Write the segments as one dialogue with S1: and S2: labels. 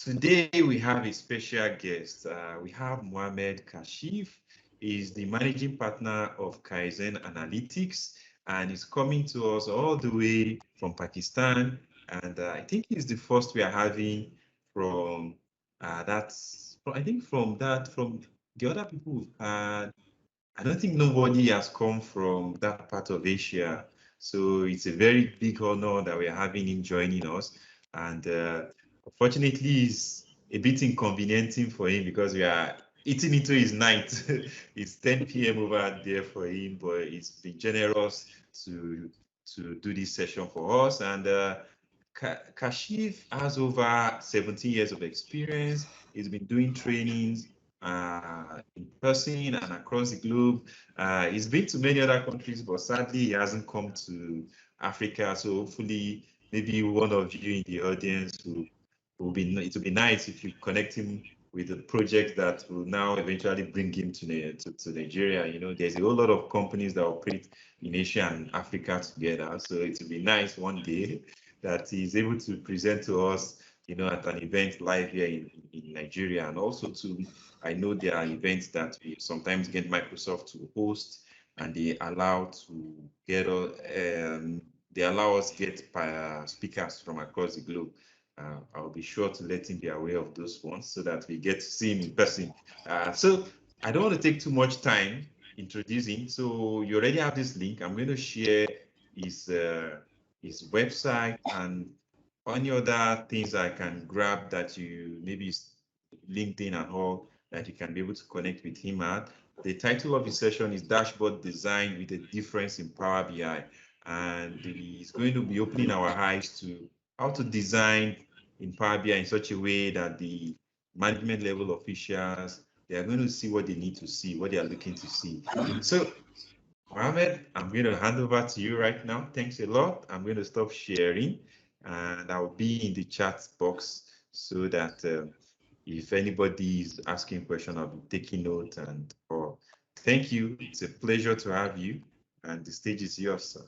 S1: Today we have a special guest. We have Mohamed Kashif. He's the managing partner of Kaizen Analytics, and he's coming to us all the way from Pakistan. And I think he's the first we are having from I think from the other people we've had. I don't think nobody has come from that part of Asia. So it's a very big honor that we're having him joining us. And unfortunately, it's a bit inconveniencing for him because we are eating into his night. It's 10 p.m. over there for him, but he's been generous to do this session for us. And Kashif has over 17 years of experience. He's been doing trainings in person and across the globe. He's been to many other countries, but sadly he hasn't come to Africa. So hopefully, maybe one of you in the audience will be. It would be nice if you connect him with a project that will now eventually bring him to Nigeria. You know, there's a whole lot of companies that operate in Asia and Africa together. So it would be nice one day that he's able to present to us, you know, at an event live here in Nigeria. And also I know there are events that we sometimes get Microsoft to host, and they allow us get speakers from across the globe. I'll be sure to let him be aware of those ones so that we get to see him in person. So I don't want to take too much time introducing. So you already have this link. I'm going to share his website and any other things I can grab that you maybe LinkedIn and all that you can be able to connect with him at. The title of his session is Dashboard Design with a Difference in Power BI. And he's going to be opening our eyes to how to design in Power BI in such a way that the management level officials, they are going to see what they need to see, what they are looking to see. So, Mohamed, I'm going to hand over to you right now. Thanks a lot. I'm going to stop sharing and I'll be in the chat box so that if anybody is asking a question, I'll be taking note and all. Thank you. It's a pleasure to have you, and the stage is yours, sir.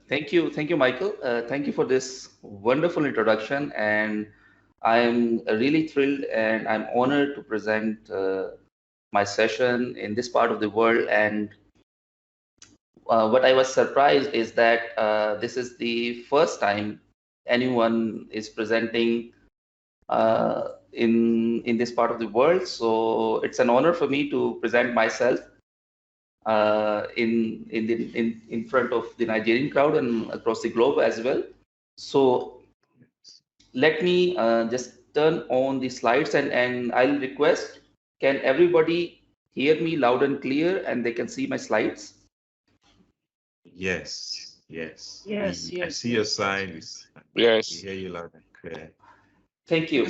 S2: Thank you, Michael. Thank you for this wonderful introduction, and I'm really thrilled and I'm honored to present my session in this part of the world. And what I was surprised is that this is the first time anyone is presenting in this part of the world. So it's an honor for me to present myself in front of the Nigerian crowd and across the globe as well. So let me just turn on the slides and I'll request, can everybody hear me loud and clear and they can see my slides?
S1: Yes.
S3: I
S1: see your signs.
S3: Yes.
S1: We hear you loud and clear.
S2: Thank you.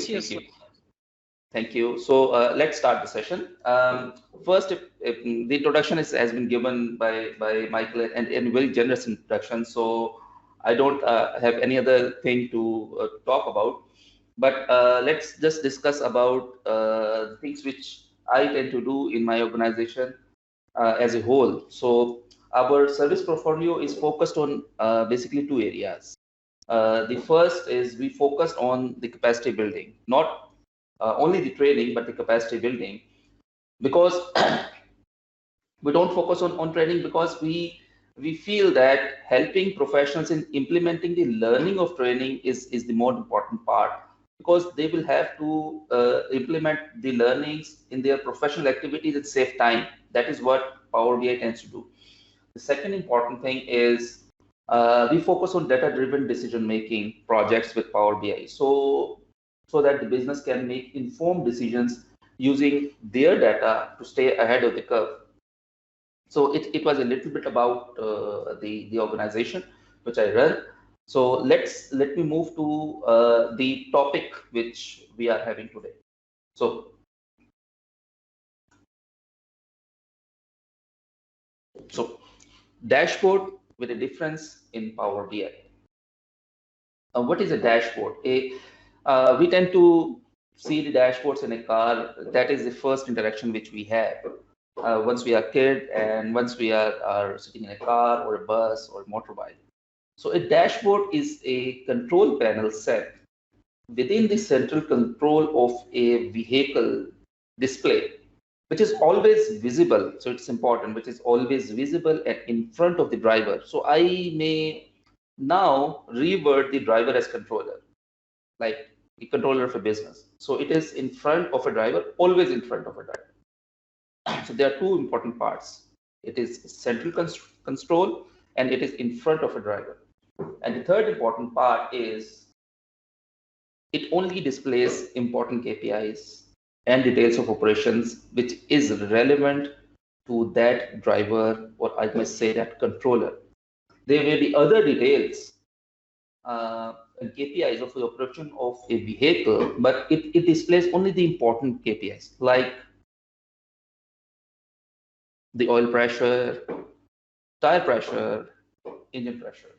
S2: Thank you. So let's start the session. First, the introduction has been given by Michael and very generous introduction. So I don't have any other thing to talk about. But let's just discuss about things which I tend to do in my organization as a whole. So our service portfolio is focused on basically two areas. The first is we focused on the capacity building, not only the training, but the capacity building, because we don't focus on training because we feel that helping professionals in implementing the learning of training is the more important part, because they will have to implement the learnings in their professional activities and save time. That is what Power BI tends to do. The second important thing is we focus on data-driven decision-making projects with Power BI, so that the business can make informed decisions using their data to stay ahead of the curve. So it was a little bit about the organization which I run. So let me move to the topic which we are having today. So dashboard with a difference in Power BI. What is a dashboard? We tend to see the dashboards in a car. That is the first interaction which we have once we are a kid and once we are sitting in a car or a bus or a motorbike. So a dashboard is a control panel set within the central control of a vehicle display, which is always visible. So it's important, which is always visible and in front of the driver. So I may now revert the driver as controller, like the controller of a business. So it is in front of a driver, always in front of a driver. So there are two important parts. It is central control and it is in front of a driver. And the third important part is it only displays important KPIs and details of operations, which is relevant to that driver, or I must say that controller. There may be other details and KPIs of the operation of a vehicle, but it displays only the important KPIs, like the oil pressure, tire pressure, engine pressure.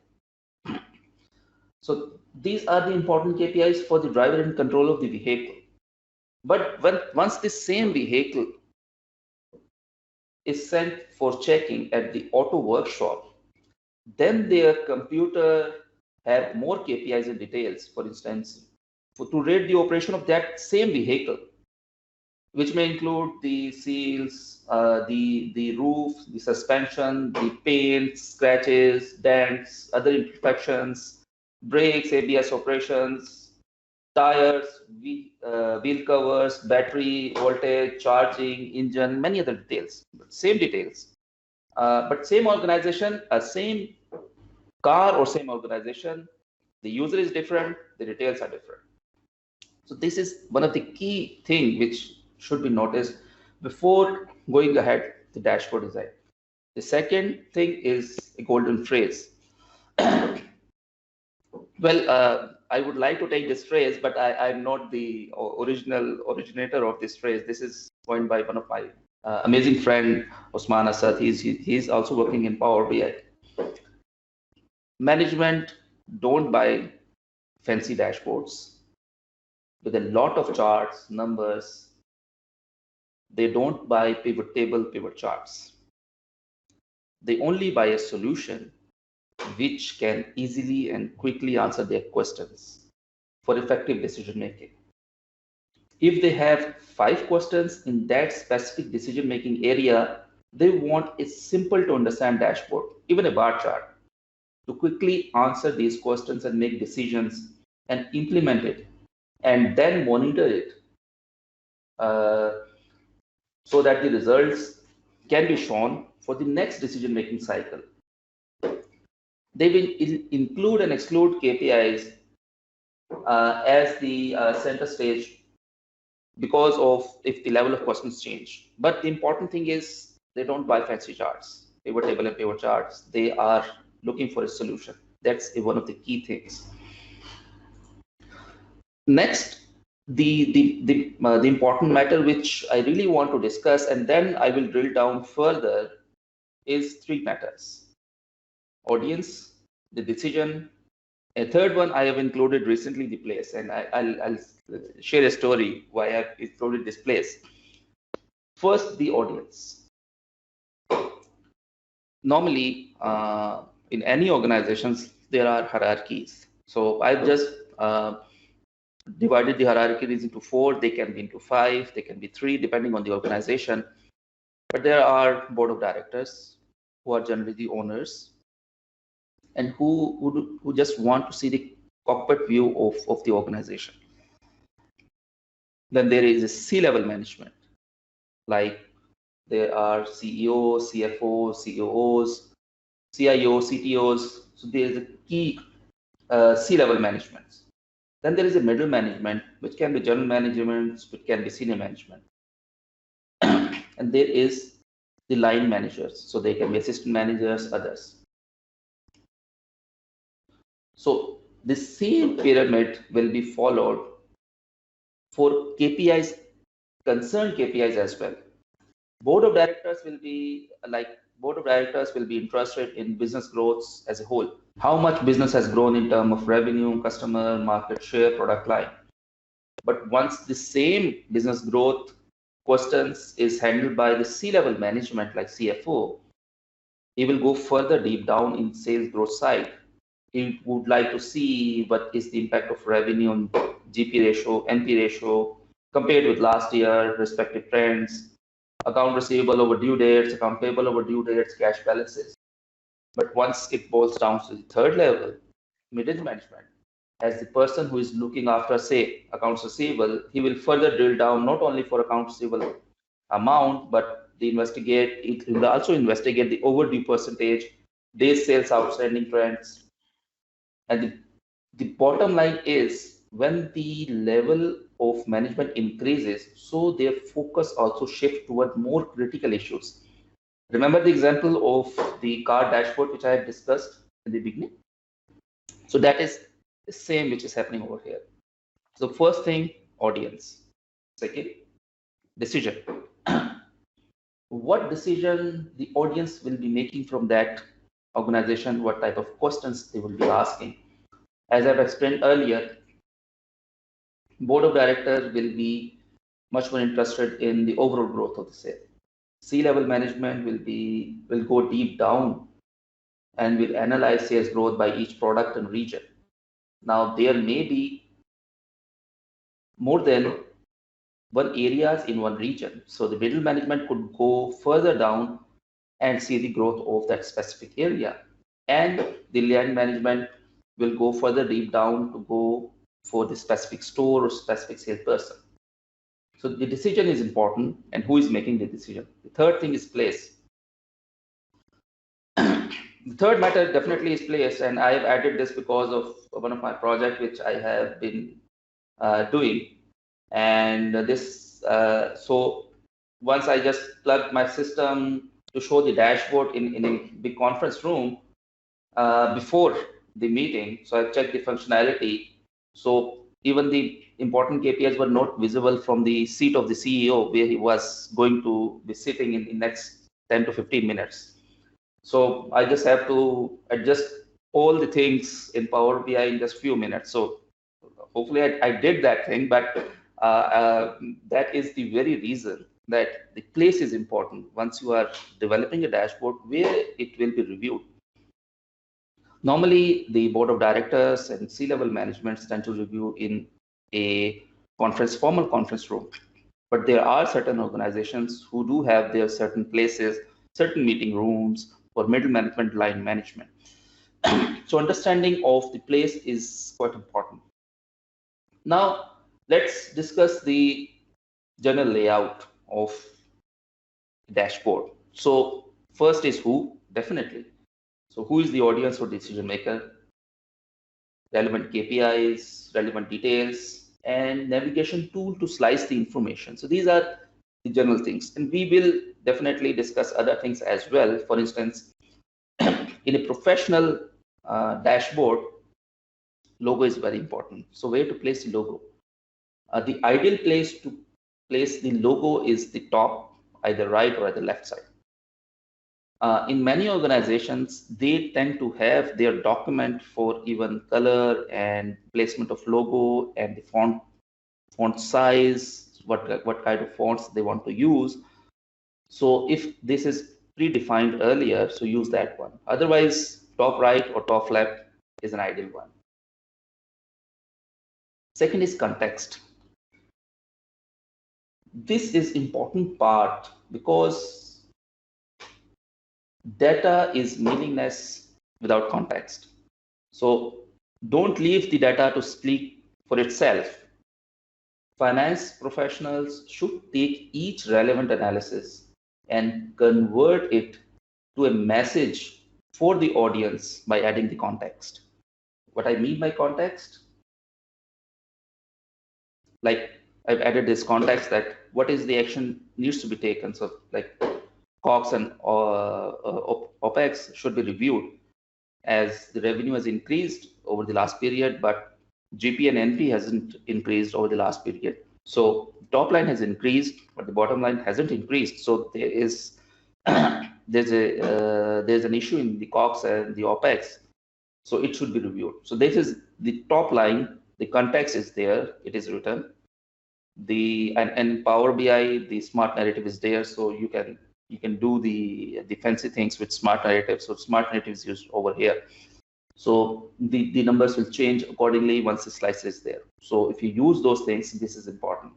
S2: So these are the important KPIs for the driver in control of the vehicle. But once the same vehicle is sent for checking at the auto workshop, then their computer have more KPIs and details. For instance, to rate the operation of that same vehicle, which may include the seals, the roof, the suspension, the paint, scratches, dents, other imperfections, brakes, ABS operations, tires, wheel covers, battery, voltage, charging, engine, many other details, same details. But same organization, same car or same organization, the user is different, the details are different. So this is one of the key things which should be noticed before going ahead the dashboard design. The second thing is a golden phrase. Well, I would like to take this phrase, but I'm not the originator of this phrase. This is coined by one of my amazing friend, Osman Asad. He's also working in Power BI. Management don't buy fancy dashboards with a lot of charts, numbers. They don't buy pivot table, pivot charts. They only buy a solution which can easily and quickly answer their questions for effective decision making. If they have 5 questions in that specific decision making area, they want a simple to understand dashboard, even a bar chart, to quickly answer these questions and make decisions and implement it, and then monitor it so that the results can be shown for the next decision making cycle. They will include and exclude KPIs as the center stage because of if the level of questions change. But the important thing is they don't buy fancy charts, pivot table and pivot charts. They are looking for a solution. That's one of the key things. Next, the important matter which I really want to discuss, and then I will drill down further, is 3 matters: audience, the decision. A third one I have included recently, the place, and I'll share a story why I've included this place. First, the audience. Normally, in any organizations, there are hierarchies. So I've just divided the hierarchies into 4. They can be into 5, they can be 3, depending on the organization. But there are board of directors who are generally the owners and who just want to see the cockpit view of the organization. Then there is a C-level management, like there are CEOs, CFOs, COOs, CIOs, CTOs. So there is a key C-level management. Then there is a middle management, which can be general management, which can be senior management. And there is the line managers. So they can be assistant managers, others. So the same pyramid will be followed for KPIs, concerned KPIs as well. Board of directors will be interested in business growth as a whole. How much business has grown in terms of revenue, customer, market share, product line. But once the same business growth questions is handled by the C-level management like CFO, he will go further deep down in sales growth side It would like to see what is the impact of revenue on GP ratio, NP ratio, compared with last year, respective trends, account receivable over due dates, account payable over due dates, cash balances. But once it boils down to the third level, middle management, as the person who is looking after, say, accounts receivable, he will further drill down not only for accounts receivable amount, but it will also investigate the overdue percentage, days sales outstanding trends. And the bottom line is when the level of management increases, so their focus also shifts toward more critical issues. Remember the example of the car dashboard, which I had discussed in the beginning? So that is the same which is happening over here. So first thing, audience. Second, decision. What decision the audience will be making from that organization, what type of questions they will be asking. As I've explained earlier, board of directors will be much more interested in the overall growth of the sale. C-level management will go deep down and will analyze sales growth by each product and region. Now there may be more than one areas in one region. So the middle management could go further down and see the growth of that specific area. And the line management will go further deep down to go for the specific store or specific salesperson. So the decision is important, and who is making the decision. The third thing is place. The third matter definitely is place, and I have added this because of one of my projects which I have been doing. And this, so once I just plugged my system to show the dashboard in a big conference room before the meeting. So I checked the functionality. So even the important KPIs were not visible from the seat of the CEO, where he was going to be sitting in the next 10 to 15 minutes. So I just have to adjust all the things in Power BI in just few minutes. So hopefully I did that thing, but that is the very reason that the place is important once you are developing a dashboard where it will be reviewed. Normally, the board of directors and C-level management tend to review in a formal conference room. But there are certain organizations who do have their certain places, certain meeting rooms for middle management, line management. So understanding of the place is quite important. Now, let's discuss the general layout of dashboard. So first is who, definitely. So who is the audience or decision maker? Relevant KPIs, relevant details, and navigation tool to slice the information. So these are the general things. And we will definitely discuss other things as well. For instance, in a professional dashboard, logo is very important. So where to place the logo? The ideal place to place the logo is the top, either right or either left side. In many organizations, they tend to have their document for even color and placement of logo and the font size, what kind of fonts they want to use. So if this is predefined earlier, so use that one. Otherwise, top right or top left is an ideal one. Second is context. This is important part because data is meaningless without context. So don't leave the data to speak for itself. Finance professionals should take each relevant analysis and convert it to a message for the audience by adding the context. What I mean by context, like I've added this context that what is the action needs to be taken. So like COGS and OPEX should be reviewed as the revenue has increased over the last period, but GP and NP hasn't increased over the last period. So top line has increased, but the bottom line hasn't increased. So there is there's an issue in the COGS and the OPEX. So it should be reviewed. So this is the top line. The context is there. It is written. And Power BI, the smart narrative is there. So you can do the fancy things with smart narrative. So smart narrative is used over here. So the numbers will change accordingly once the slice is there. So if you use those things, this is important.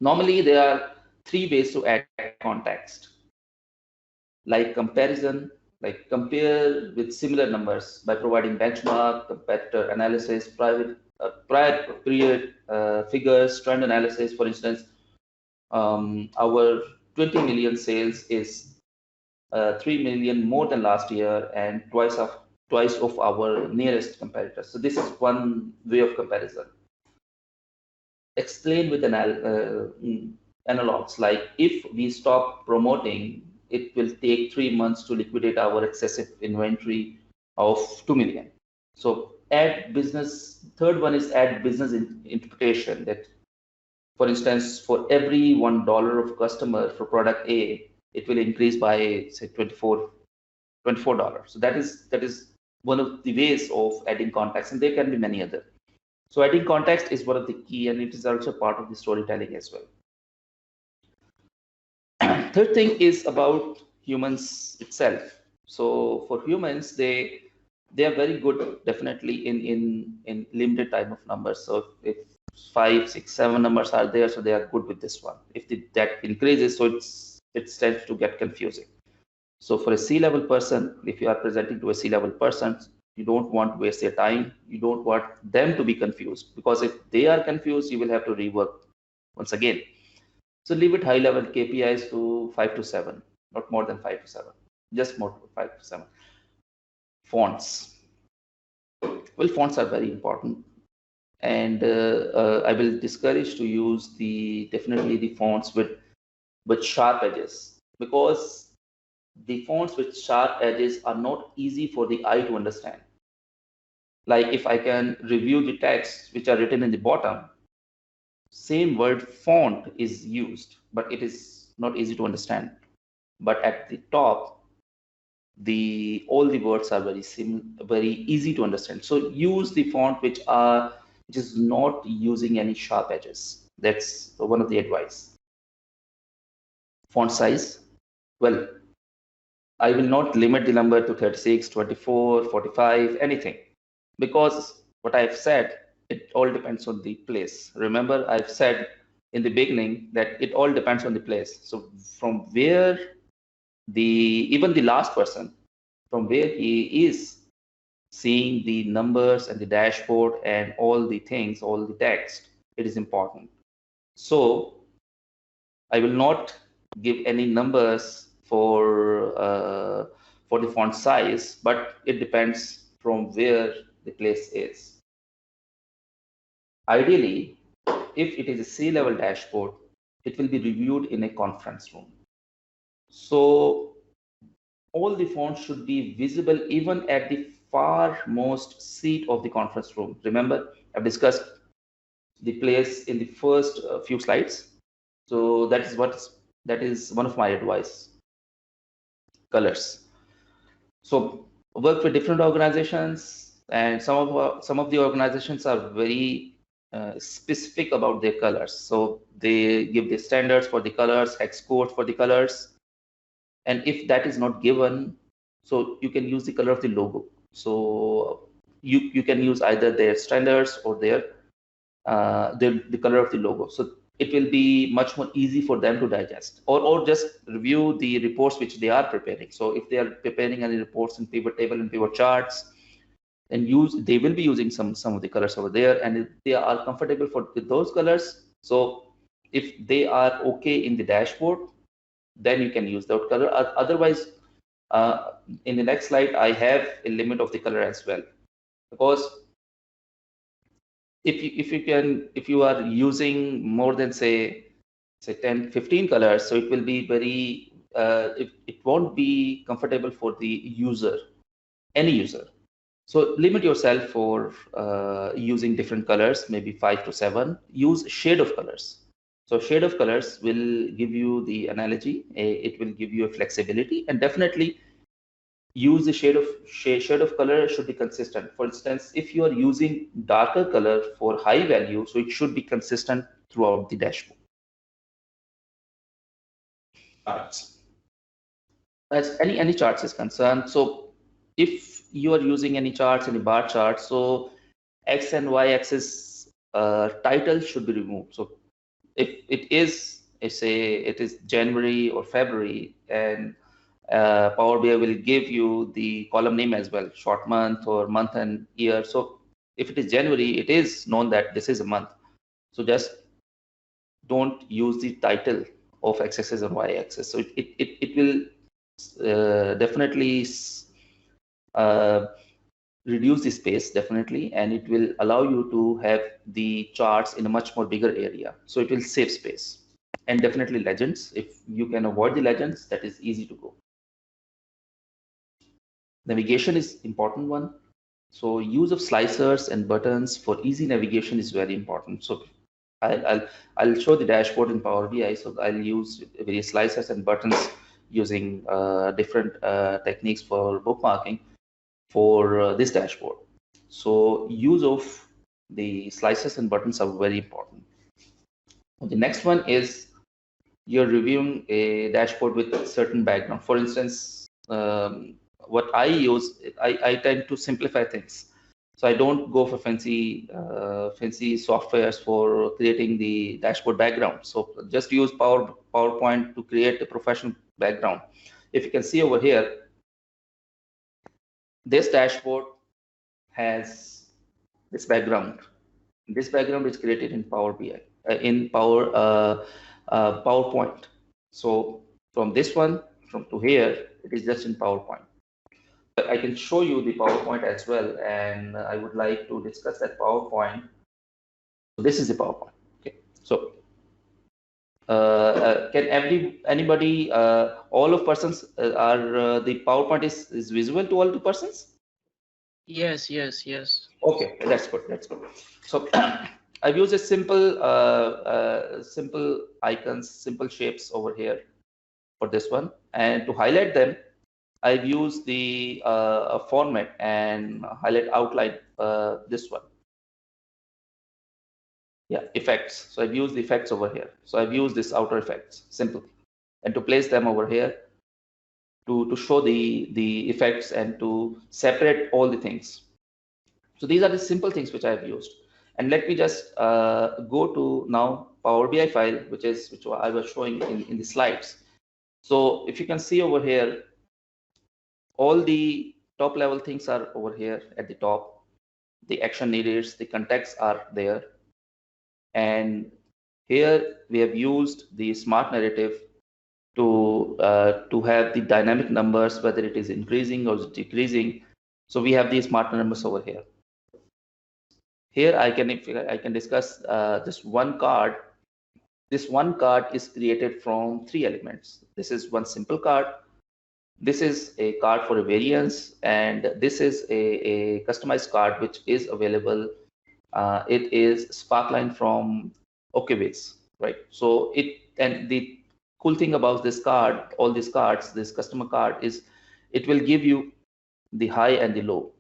S2: Normally, there are 3 ways to add context, like comparison, like compare with similar numbers by providing benchmark, competitor analysis, prior period figures, trend analysis. For instance, our 20 million sales is 3 million more than last year and twice of our nearest competitors. So this is one way of comparison. Explain with analogs, like if we stop promoting, it will take 3 months to liquidate our excessive inventory of 2 million. So add business. Third one is add business interpretation. That, for instance, for every $1 of customer for product A, it will increase by say $24. So that is one of the ways of adding context, and there can be many other. So adding context is one of the key, and it is also part of the storytelling as well. Third thing is about humans itself. So for humans, they are very good definitely in limited type of numbers. So if 5, 6, 7 numbers are there, so they are good with this one. If that increases, so it tends to get confusing. So for a C-level person, if you are presenting to a C-level person, you don't want to waste their time. You don't want them to be confused, because if they are confused, you will have to rework once again. So leave it high level KPIs to 5 to 7, not more than 5 to 7, just more than 5 to 7. Fonts. Well, fonts are very important, and I will discourage to use definitely the fonts with sharp edges, because the fonts with sharp edges are not easy for the eye to understand. Like if I can review the texts which are written in the bottom, same word font is used, but it is not easy to understand. But at the top, all the words are very easy to understand. So use the font which is not using any sharp edges. That's one of the advice. Font size. Well, I will not limit the number to 36, 24, 45, anything, because what I've said, it all depends on the place. Remember, I've said in the beginning that it all depends on the place. So from where even the last person, from where he is seeing the numbers and the dashboard and all the things, all the text, it is important. So I will not give any numbers for the font size, but it depends from where the place is. Ideally, if it is a C-level dashboard, it will be reviewed in a conference room. So all the fonts should be visible even at the farmost seat of the conference room. Remember, I've discussed the place in the first few slides. So that is one of my advice. Colors. So work with different organizations, and some of the organizations are very specific about their colors. So they give the standards for the colors, hex code for the colors, and if that is not given, so you can use the color of the logo. So you can use either their standards or the color of the logo. So it will be much more easy for them to digest, or just review the reports which they are preparing. So if they are preparing any reports in pivot table and pivot charts, then they will be using some of the colors over there, and if they are comfortable with those colors, so if they are okay in the dashboard, then you can use that color. Otherwise, in the next slide, I have a limit of the color as well, because if you are using more than say 10, 15 colors, so it will be very it won't be comfortable for the user, any user. So limit yourself for using different colors, maybe 5 to 7. Use shade of colors. So shade of colors will give you the analogy. It will give you a flexibility, and definitely use the shade of color should be consistent. For instance, if you are using darker color for high value, so it should be consistent throughout the dashboard. Charts. As any charts is concerned, so if you are using any charts, any bar charts, so X and Y axis title should be removed. So if it is, say it is January or February, and Power BI will give you the column name as well, short month or month and year. So if it is January, it is known that this is a month. So just don't use the title of x-axis or y-axis. So it will definitely reduce the space, definitely, and it will allow you to have the charts in a much more bigger area. So it will save space. And definitely legends. If you can avoid the legends, that is easy to go. Navigation is important one. So use of slicers and buttons for easy navigation is very important. So I'll show the dashboard in Power BI. So I'll use various slicers and buttons using different techniques for bookmarking for this dashboard. So use of the slicers and buttons are very important. The next one is you're reviewing a dashboard with a certain background. For instance, what I use, I tend to simplify things. So I don't go for fancy softwares for creating the dashboard background. So just use PowerPoint to create a professional background. If you can see over here, this dashboard has this background. This background is created in Power BI, in PowerPoint. So from this one, from to here, it is just in PowerPoint. I can show you the PowerPoint as well, and I would like to discuss that PowerPoint. So this is the PowerPoint. Okay. So can anybody, all of persons are the PowerPoint is visible to all the persons?
S3: Yes.
S2: Okay, that's good. That's good. So I've used a simple icons, simple shapes over here for this one, and to highlight them, I've used the format and highlight outline this one. Yeah, effects. So I've used the effects over here. So I've used this outer effects, simple, and to place them over here to show the effects and to separate all the things. So these are the simple things which I've used. And let me just go to now Power BI file, which I was showing in the slides. So if you can see over here, all the top level things are over here at the top. The action needed, the contexts are there. And here we have used the smart narrative to have the dynamic numbers, whether it is increasing or decreasing. So we have these smart numbers over here. Here I can discuss just one card. This one card is created from 3 elements. This is one simple card. This is a card for a variance, and this is a customized card which is available. It is Sparkline from OKWiz, right? So and the cool thing about this card, all these cards, this customer card is it will give you the high and the low.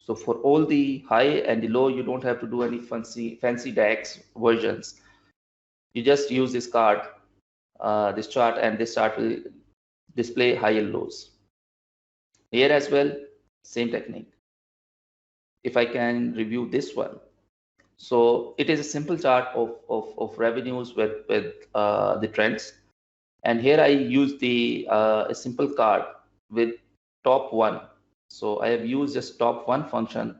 S2: So for all the high and the low, you don't have to do any fancy DAX versions. You just use this card, this chart, and this chart will display high and lows. Here as well, same technique. If I can review this one. So it is a simple chart of revenues with the trends. And here I use the a simple card with top 1. So I have used just top 1 function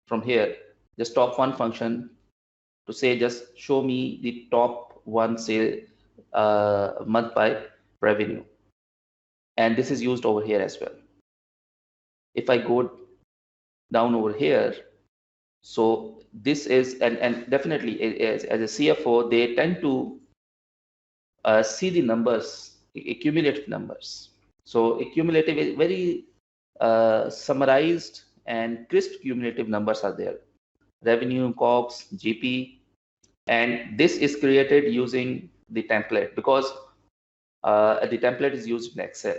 S2: from here, just top 1 function to say just show me the top 1 say month by revenue. And this is used over here as well. If I go down over here, so this is, and definitely as a CFO, they tend to see the numbers, accumulative numbers. So accumulative is very summarized and crisp cumulative numbers are there. Revenue, COGS, GP, and this is created using the template because the template is used in Excel.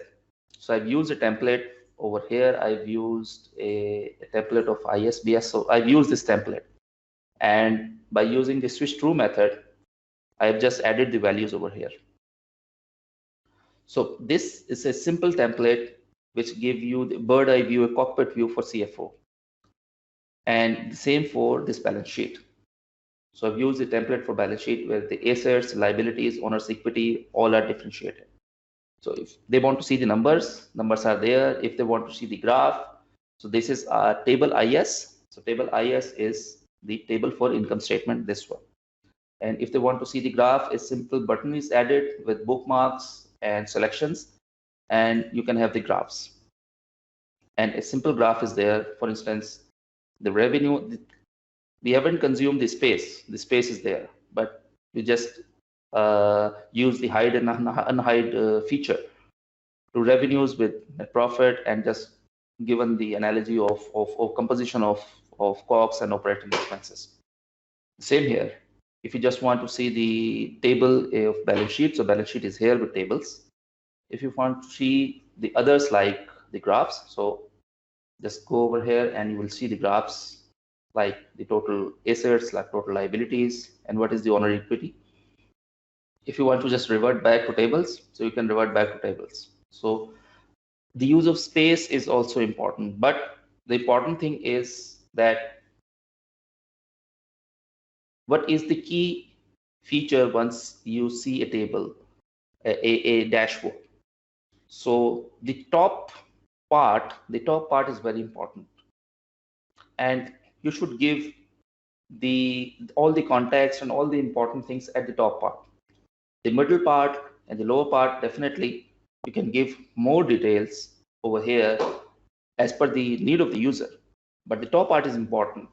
S2: So I've used a template over here. I've used a template of ISBS. So I've used this template, and by using the switch true method, I've just added the values over here. So this is a simple template which give you the bird eye view, a cockpit view for CFO. And the same for this balance sheet. So I've used the template for balance sheet where the assets, liabilities, owner's equity, all are differentiated. So if they want to see the numbers are there. If they want to see the graph, so this is table IS. So table IS is the table for income statement, this one. And if they want to see the graph, a simple button is added with bookmarks and selections, and you can have the graphs. And a simple graph is there. For instance, the revenue, we haven't consumed the space. The space is there, but we just use the hide and unhide feature to revenues with net profit, and just given the analogy of composition of COGS and operating expenses. Same here. If you just want to see the table of balance sheet, so balance sheet is here with tables. If you want to see the others like the graphs, so just go over here and you will see the graphs like the total assets, like total liabilities, and what is the owner equity. If you want to just revert back to tables, so you can revert back to tables. So the use of space is also important, but the important thing is that what is the key feature once you see a table, a dashboard. So the top part is very important, and you should give all the context and all the important things at the top part. The middle part and the lower part, definitely you can give more details over here as per the need of the user, but the top part is important,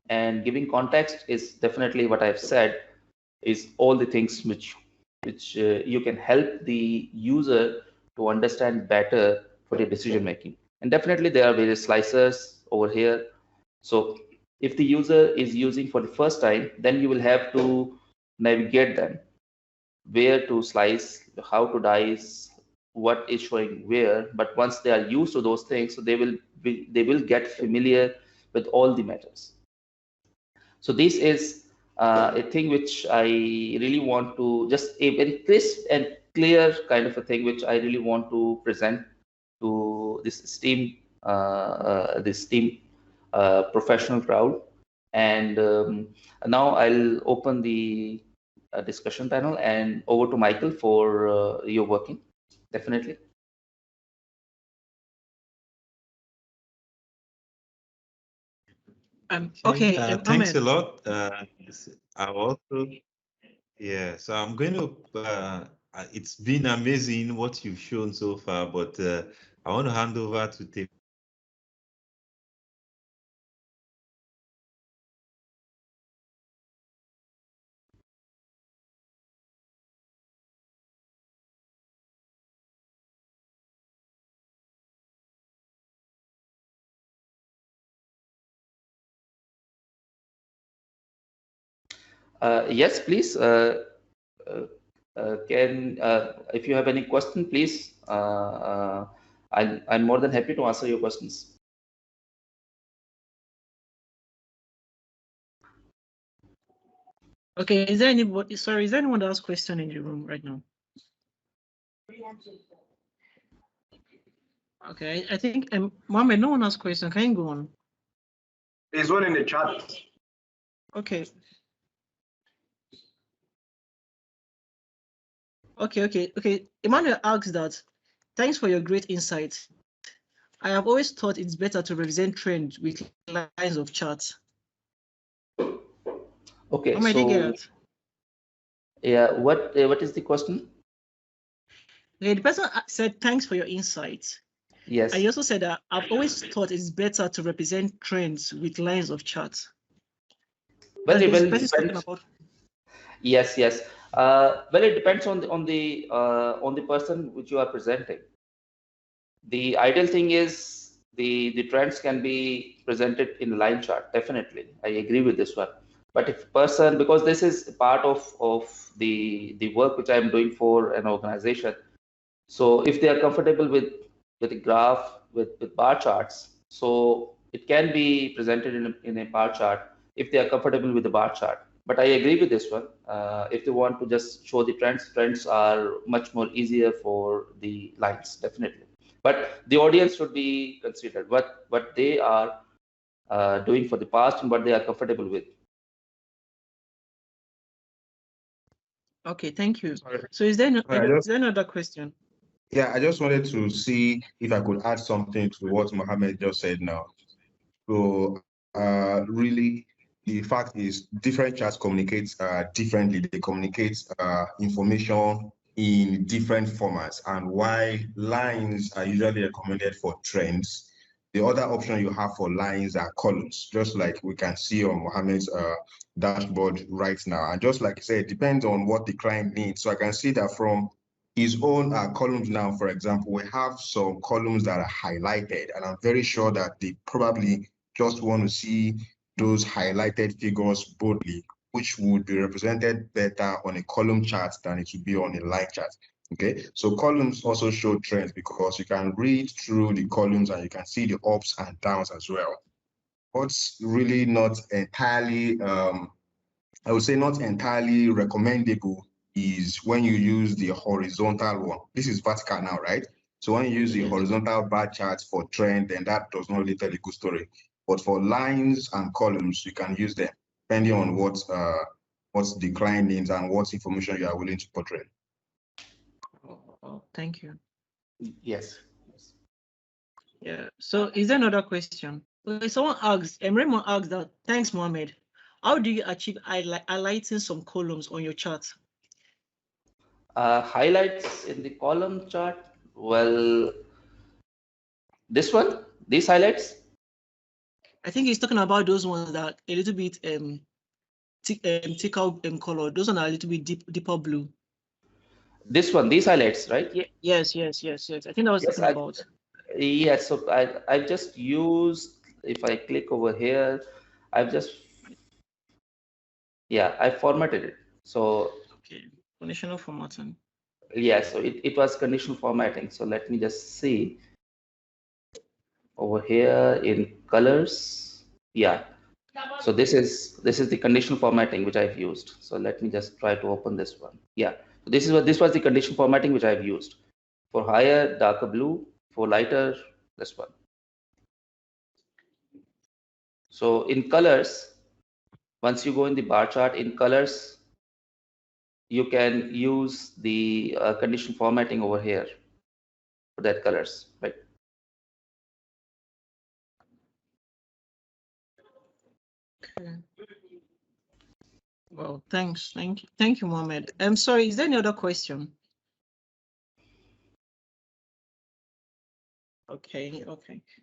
S2: and giving context is definitely what I've said is all the things which you can help the user to understand better for the decision making. And definitely there are various slicers over here. So if the user is using for the first time, then you will have to navigate them, where to slice, how to dice, what is showing where. But once they are used to those things, so they will get familiar with all the matters. So this is a thing which I really want to, just a very crisp and clear kind of a thing which I really want to present to this esteemed professional crowd. And now I'll open the discussion panel and over to Michael for your working. Definitely.
S3: Okay.
S1: Thanks a lot. I also, yeah. So I'm going to. It's been amazing what you've shown so far, but I want to hand over to Tim.
S2: Yes, please. If you have any question, please. I'm more than happy to answer your questions.
S3: Okay, is there anybody? Sorry, is there anyone that has a question in the room right now? Okay, I think Mohammed, no one has a question. Can you go on?
S4: There's one in the chat.
S3: Okay. Okay. Emmanuel asks that, thanks for your great insight. I have always thought it's better to represent trends with lines of charts.
S2: Okay,
S3: Mohammed,
S2: so
S3: get it?
S2: Yeah, what is the question?
S3: Okay, the person said, thanks for your insight.
S2: Yes.
S3: I also said that I've always thought it's better to represent trends with lines of charts.
S2: Well,
S3: Yes.
S2: Well, it depends on the person which you are presenting. The ideal thing is the trends can be presented in line chart. Definitely, I agree with this one. But if person, because this is part of the work which I am doing for an organization, so if they are comfortable with a graph with bar charts, so it can be presented in a bar chart if they are comfortable with the bar chart. But I agree with this one. If they want to just show the trends are much more easier for the lines, definitely. But the audience should be considered what they are doing for the past and what they are comfortable with.
S3: Okay, thank you.
S5: Sorry.
S3: So is there,
S5: Sorry,
S3: is there another question?
S5: Yeah, I just wanted to see if I could add something to what Mohammed just said now. So really, the fact is different charts communicate differently. They communicate information in different formats, and why lines are usually recommended for trends. The other option you have for lines are columns, just like we can see on Mohammed's dashboard right now. And just like I said, it depends on what the client needs. So I can see that from his own columns now, for example, we have some columns that are highlighted, and I'm very sure that they probably just want to see those highlighted figures boldly, which would be represented better on a column chart than it would be on a line chart. Okay, so columns also show trends because you can read through the columns and you can see the ups and downs as well. What's really not entirely, I would say not entirely recommendable is when you use the horizontal one. This is vertical now, right? So when you use the horizontal bar chart for trend, then that does not really tell a good story. But for lines and columns, you can use them depending on what's the client needs and what information you are willing to portray.
S3: Oh, thank you.
S2: Yes.
S3: Yeah. So is there another question? Okay, someone asks, Raymond asks that, thanks, Mohammed. How do you achieve highlighting some columns on your chart?
S2: Highlights in the column chart. Well, this one, these highlights.
S3: I think he's talking about those ones that are a little bit thicker color. Those ones are a little bit deeper blue.
S2: This one, these highlights, right?
S3: Yes. I think I was talking about.
S2: Yes, so I just used, if I click over here, I've just, I formatted it. So
S3: Okay, conditional formatting.
S2: Yeah, so it was conditional formatting. So let me just see over here in colors. Yeah. So this is the conditional formatting which I've used. So let me just try to open this one. Yeah. So this was the conditional formatting which I've used. For higher, darker blue. For lighter, this one. So in colors, once you go in the bar chart in colors, you can use the conditional formatting over here for that colors, right?
S3: Okay. Well, thanks. Thank you, Mohammed. I'm sorry, is there any other question? Okay.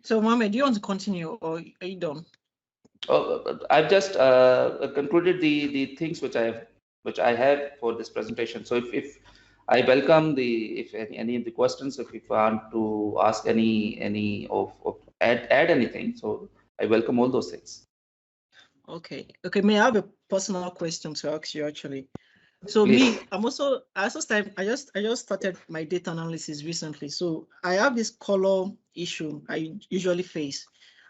S3: So, Mohammed, do you want to continue or are you done?
S2: Oh, I've just concluded the things which I have for this presentation. So if I welcome if any of the questions, if you want to ask any of add anything, so I welcome all those things.
S3: Okay. May I have a personal question to ask you actually? So
S2: Please.
S3: I just started my data analysis recently. So I have this color issue I usually face.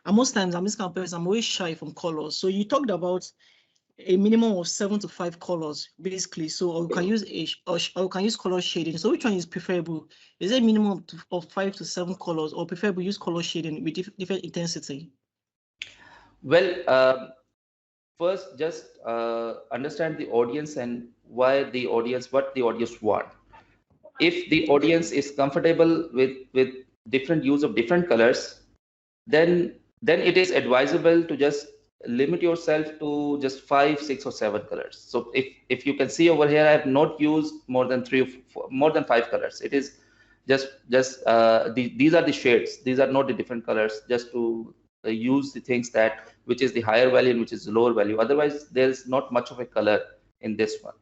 S3: And most times I'm this kind of person, I'm always shy from colors. So you talked about a minimum of 7 to 5 colors, basically. So or you can use or you can use color shading. So which one is preferable? Is it a minimum of 5 to 7 colors, or preferable use color shading with different intensity?
S2: Well, first just understand the audience and what the audience want. If the audience is comfortable with different use of different colors, then it is advisable to just limit yourself to just 5, 6, or 7 colors. So if you can see over here, I have not used more than 5 colors. It is just these are the shades. These are not the different colors, just to use the things that which is the higher value and which is the lower value. Otherwise, there is not much of a color in this one.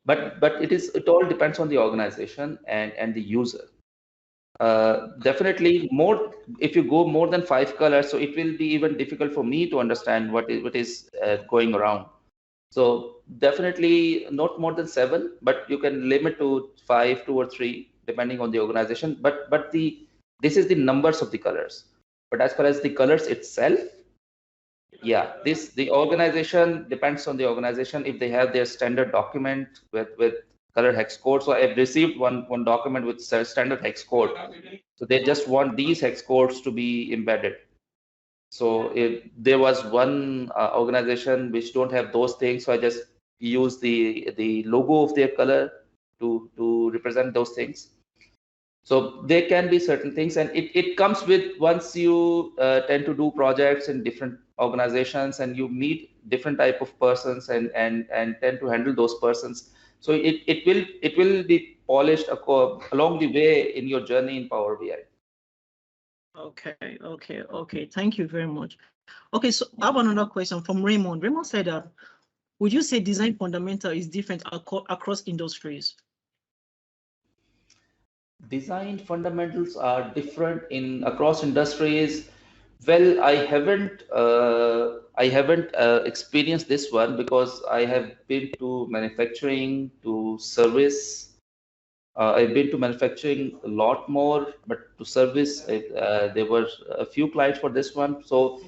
S2: But it all depends on the organization and the user. Definitely more, if you go more than 5 colors, so it will be even difficult for me to understand what is going around. So definitely not more than 7, but you can limit to 5, 2 or 3 depending on the organization. But this is the numbers of the colors. But as far as the colors itself, the organization depends on the organization. If they have their standard document with color hex code. So I've received one document with standard hex code. So they just want these hex codes to be embedded. So there was one organization which don't have those things, so I just use the logo of their color to represent those things. So there can be certain things, and it comes with, once you tend to do projects in different organizations and you meet different type of persons and tend to handle those persons. So it will be polished along the way in your journey in Power BI.
S3: Okay. Thank you very much. Okay, so I have another question from Raymond. Raymond said that, would you say design fundamental is different across industries?
S2: Design fundamentals are different across industries. Well, I haven't experienced this one because I have been to manufacturing, to service. I've been to manufacturing a lot more, but to service, there were a few clients for this one. So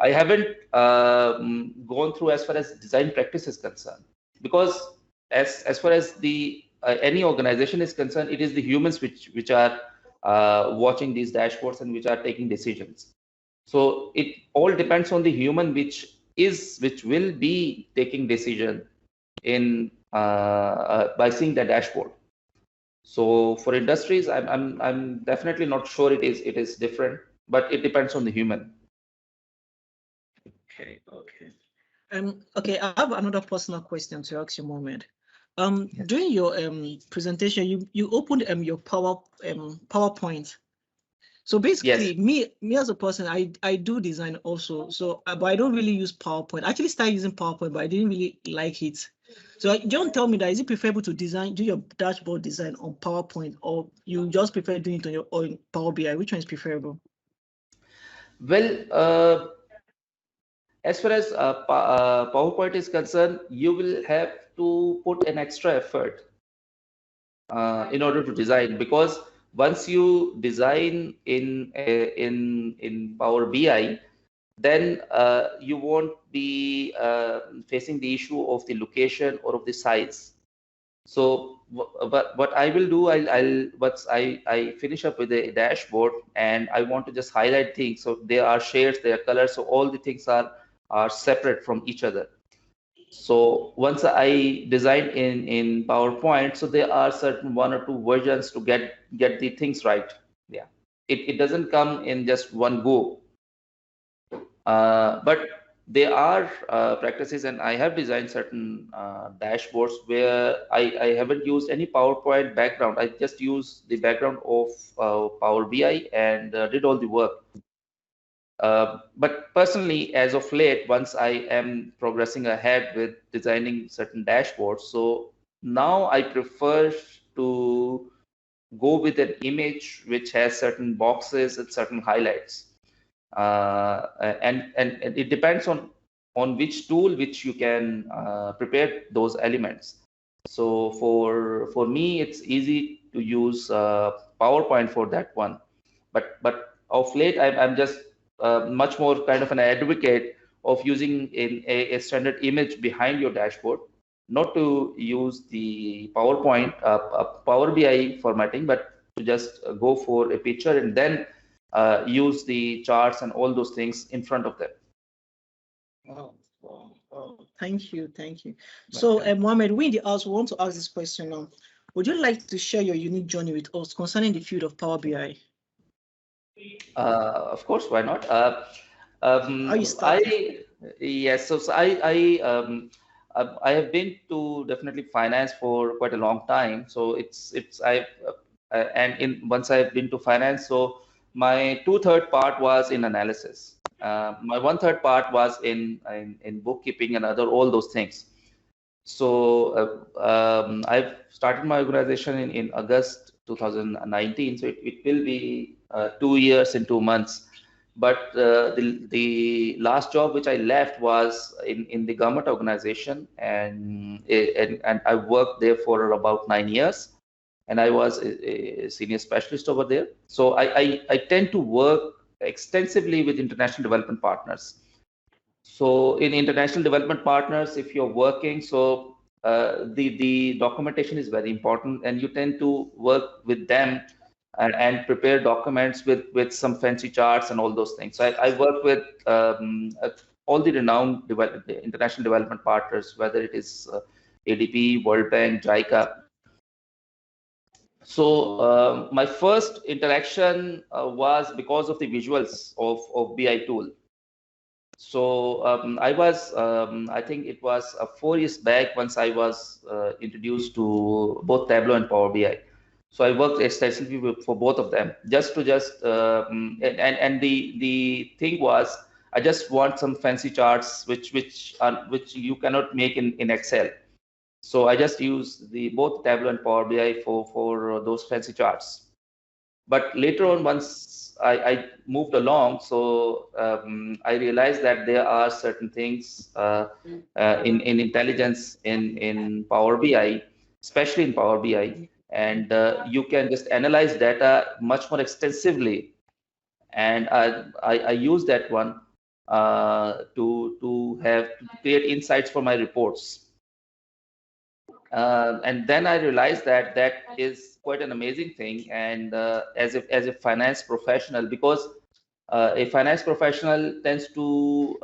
S2: I haven't gone through as far as design practice is concerned, because as far as the any organization is concerned, it is the humans which are watching these dashboards and which are taking decisions. So it all depends on the human which will be taking decision in by seeing the dashboard. So for industries, I'm definitely not sure it is different, but it depends on the human.
S3: Okay. Okay, I have another personal question to ask you, Mohammed. Yes. During your presentation, you opened your PowerPoint. So basically, yes, me as a person, I do design also. So, but I don't really use PowerPoint. I actually started using PowerPoint, but I didn't really like it. So John, tell me that, is it preferable to do your dashboard design on PowerPoint, or you just prefer doing it on Power BI? Which one is preferable?
S2: Well, as far as PowerPoint is concerned, you will have to put an extra effort in order to design, because once you design in Power BI, then you won't be facing the issue of the location or of the size. So what I will do, once I finish up with the dashboard and I want to just highlight things, so there are shades, there are colors, so all the things are separate from each other. So once I design in PowerPoint, so there are certain 1 or 2 versions to get the things right. Yeah, it doesn't come in just one go. But there are practices, and I have designed certain dashboards where I haven't used any PowerPoint background. I just used the background of Power BI and did all the work. But personally, as of late, once I am progressing ahead with designing certain dashboards, so now I prefer to go with an image which has certain boxes and certain highlights. And it depends on which tool which you can prepare those elements. So for me, it's easy to use PowerPoint for that one. But of late, I'm just much more kind of an advocate of using a standard image behind your dashboard, not to use the PowerPoint Power BI formatting, but to just go for a picture and then use the charts and all those things in front of them.
S3: Wow. Thank you. So Mohammed, we in the house want to ask this question now. Would you like to share your unique journey with us concerning the field of Power BI?
S2: Of course, why not?
S3: How you started?
S2: Yes, so I have been to definitely finance for quite a long time. So once I've been to finance, so my 2/3 part was in analysis. My 1/3 part was in bookkeeping and all those things. So I've started my organization in August 2019. So it will be 2 years and 2 months. But the last job which I left was in the government organization, and I worked there for about 9 years, and I was a senior specialist over there. So I tend to work extensively with international development partners. So in international development partners, if you're working, so the documentation is very important, and you tend to work with them and prepare documents with some fancy charts and all those things. So I work with all the renowned international development partners, whether it is ADB, World Bank, JICA. So my first interaction was because of the visuals of BI tool. So I was, I think it was 4 years back once I was introduced to both Tableau and Power BI. So I worked extensively for both of them, just to and the thing was, I just want some fancy charts which you cannot make in Excel. So I just use both Tableau and Power BI for those fancy charts. But later on, once I moved along, so I realized that there are certain things in intelligence in Power BI, especially in Power BI, and you can just analyze data much more extensively. And I use that one to create insights for my reports. And then I realized that is quite an amazing thing. And as a finance professional, because a finance professional tends to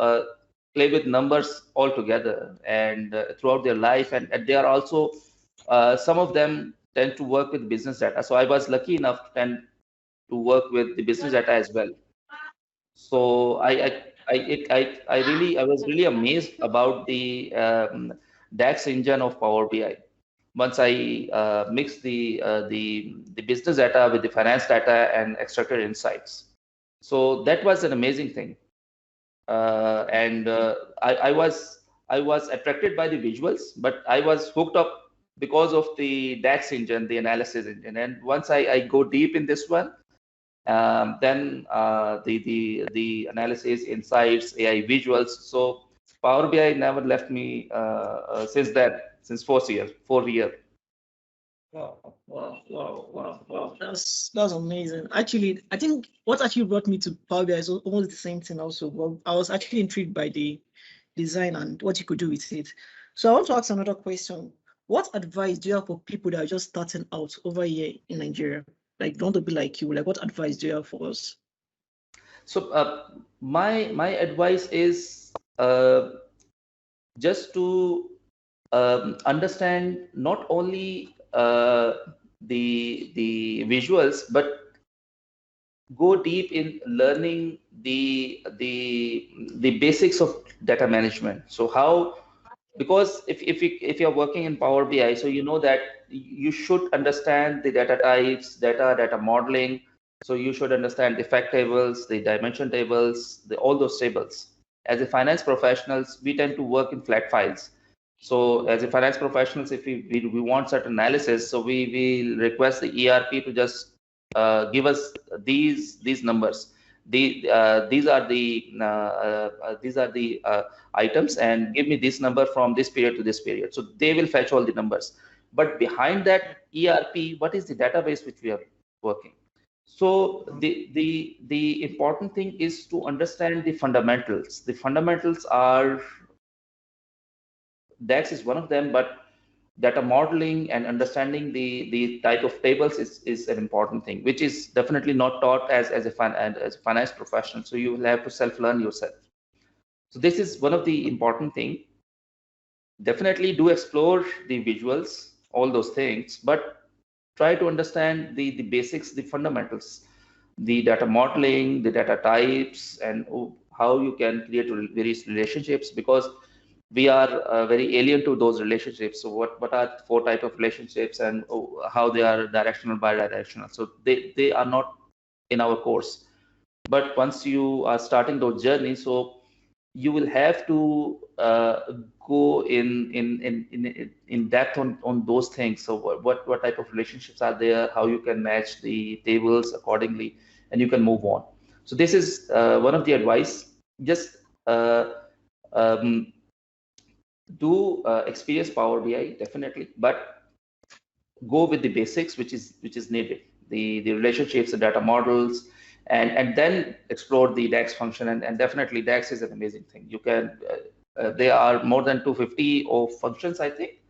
S2: play with numbers altogether and throughout their life, and they are also some of them tend to work with business data. So I was lucky enough to work with the business data as well. So I was really amazed about the DAX engine of Power BI. Once I mixed the business data with the finance data and extracted insights. So that was an amazing thing. And I was attracted by the visuals, but I was hooked up because of the DAX engine, the analysis engine. And once I go deep in this one, then the analysis, insights, AI visuals. So Power BI never left me since then, since 4 years.
S3: Wow. That's amazing. Actually, I think what actually brought me to Power BI is almost the same thing also. Well, I was actually intrigued by the design and what you could do with it. So I want to ask another question. What advice do you have for people that are just starting out over here in Nigeria? Like, don't want to be like you. Like, what advice do you have for us?
S2: So my advice is just to understand not only the visuals, but go deep in learning the basics of data management. So how, because if you're working in Power BI, so you know that you should understand the data types, data modeling. So you should understand the fact tables, the dimension tables, all those tables. As a finance professionals, we tend to work in flat files. So as a finance professionals, if we want certain analysis, so we request the ERP to just give us these numbers. These are the items, and give me this number from this period to this period. So they will fetch all the numbers. But behind that ERP, what is the database which we are working? So the important thing is to understand the fundamentals. The fundamentals are, DAX is one of them, but data modeling and understanding the type of tables is an important thing, which is definitely not taught as a finance professional. So you will have to self-learn yourself. So this is one of the important thing. Definitely do explore the visuals, all those things, but try to understand the basics, the fundamentals, the data modeling, the data types, and how you can create various relationships, because we are very alien to those relationships. So what are 4 types of relationships, and how they are directional, bidirectional. So they are not in our course. But once you are starting those journeys, so you will have to go in depth on those things. So what type of relationships are there, how you can match the tables accordingly, and you can move on. So this is one of the advice. Just do experience Power BI, definitely, but go with the basics, which is needed, the relationships, the data models, and then explore the DAX function. And definitely DAX is an amazing thing. You can there are more than 250 of functions, I think.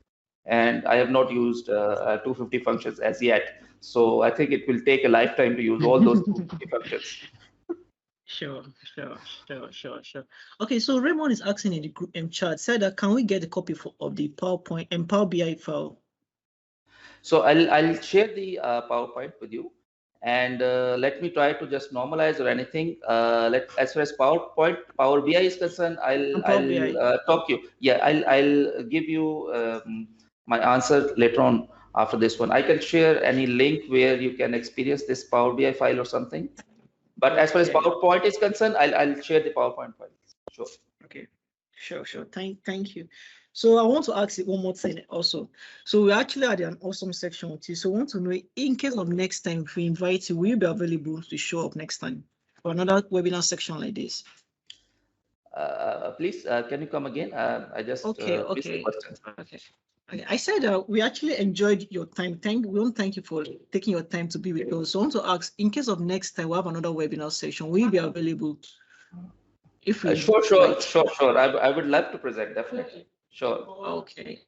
S2: and I have not used 250 functions as yet. So I think it will take a lifetime to use all those 250 functions.
S3: Sure. Okay, so Raymond is asking in the group chat, said that can we get a copy of the PowerPoint and Power BI file?
S2: So I'll share the PowerPoint with you, and let me try to just normalize or anything. As far as Power BI is concerned, I'll talk you. Yeah, I'll give you my answer later on after this one. I can share any link where you can experience this Power BI file or something. But as far as PowerPoint is concerned, I'll share the PowerPoint file. Sure.
S3: Okay. Sure. Thank you. So I want to ask you one more thing also. So we actually had an awesome section with you. So I want to know, in case of next time, if we invite you, will you be available to show up next time for another webinar section like this?
S2: Please, can you come again? I just missed the question.
S3: Okay. I said we actually enjoyed your time. We want to thank you for taking your time to be with us. So I want to ask, in case of next time we have another webinar session, will you be available? If we
S2: Sure. I would love to present, definitely. Sure.
S3: Okay.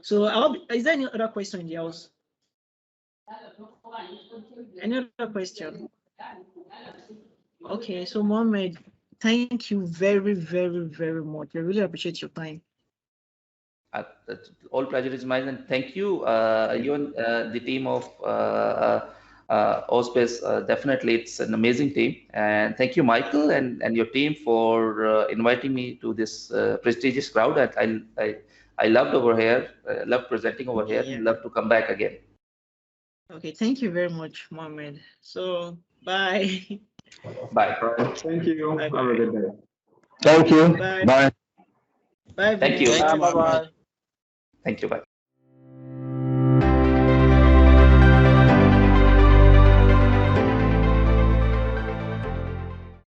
S3: So is there any other question in the house? Any other question? Okay, so Mohammed, thank you very, very, very much. I really appreciate your time.
S2: All pleasure is mine, and thank you, you and the team of Auspace. Definitely, it's an amazing team, and thank you, Michael, and your team for inviting me to this prestigious crowd. I loved over here, loved presenting over here, and love to come back again.
S3: Okay, thank you very much, Mohammed. So, bye.
S2: Bye.
S4: Thank you.
S3: Bye.
S4: Have a good day.
S5: Thank you.
S3: Bye.
S5: Bye.
S3: Bye.
S2: Thank you.
S3: Bye.
S2: Thank you. Bye.